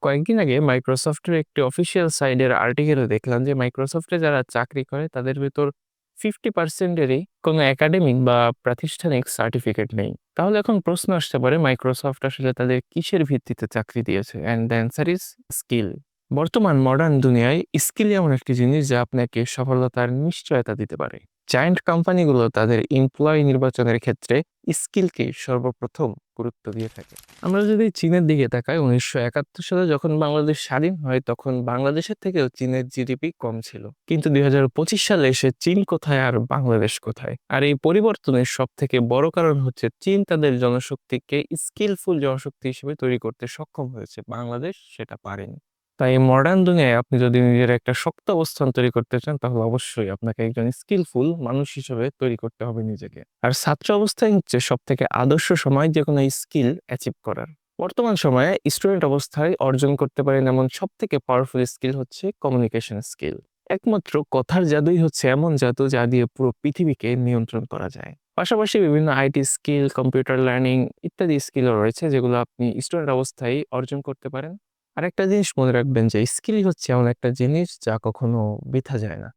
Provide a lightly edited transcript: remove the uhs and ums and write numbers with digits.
কয়েকদিন আগে মাইক্রোসফটের একটি অফিসিয়াল সাইটের আর্টিকেলে দেখলাম যে মাইক্রোসফটে যারা চাকরি করে তাদের ভেতর 50%-এরই কোনো একাডেমিক বা প্রাতিষ্ঠানিক সার্টিফিকেট নেই। তাহলে এখন প্রশ্ন আসতে পারে, মাইক্রোসফট আসলে তাদের কিসের ভিত্তিতে চাকরি দিয়েছে? And the answer is skill. বর্তমান মডার্ন দুনিয়ায় স্কিল এমন একটি জিনিস যা আপনাকে সফলতার নিশ্চয়তা দিতে পারে। জায়ান্ট কোম্পানিগুলো তাদের এমপ্লয়ি নির্বাচনের ক্ষেত্রে স্কিলকে সর্বপ্রথম গুরুত্ব দিয়ে থাকে। আমরা যদি চীনের দিকে তাকাই, 1971 সালে যখন বাংলাদেশ স্বাধীন হয় তখন বাংলাদেশের থেকেও চীনের জিডিপি কম ছিল। কিন্তু 2025 সালে এসে চীন কোথায় আর বাংলাদেশ কোথায়? আর এই পরিবর্তনের সব থেকে বড় কারণ হচ্ছে চীন তাদের জনশক্তিকে স্কিলফুল জনশক্তি হিসেবে তৈরি করতে সক্ষম হয়েছে, বাংলাদেশ সেটা পারেনি। তাই মডার্ন দুনিয়ায় আপনি যদি নিজের একটা শক্ত অবস্থান তৈরি করতে চান তাহলে অবশ্যই আপনাকে একজন স্কিলফুল মানুষ হিসেবে তৈরি করতে হবে নিজেকে। আর ছাত্র অবস্থায় হচ্ছে সব থেকে আদর্শ সময় যে কোনো স্কিল অ্যাচিভ করার। বর্তমান সময়ে স্টুডেন্ট অবস্থায় অর্জন করতে পারেন এমন সব থেকে পাওয়ারফুল স্কিল হচ্ছে কমিউনিকেশন স্কিল। একমাত্র কথার জাদুই হচ্ছে এমন জাদু যা দিয়ে পুরো পৃথিবীকে নিয়ন্ত্রণ করা যায়। পাশাপাশি বিভিন্ন আইটি স্কিল, কম্পিউটার লার্নিং ইত্যাদি স্কিলও রয়েছে যেগুলো আপনি স্টুডেন্ট অবস্থায় অর্জন করতে পারেন। আরেকটা জিনিস মনে রাখবেন যে স্কিল হচ্ছে এমন একটা জিনিস যা কখনো বৃথা যায় না।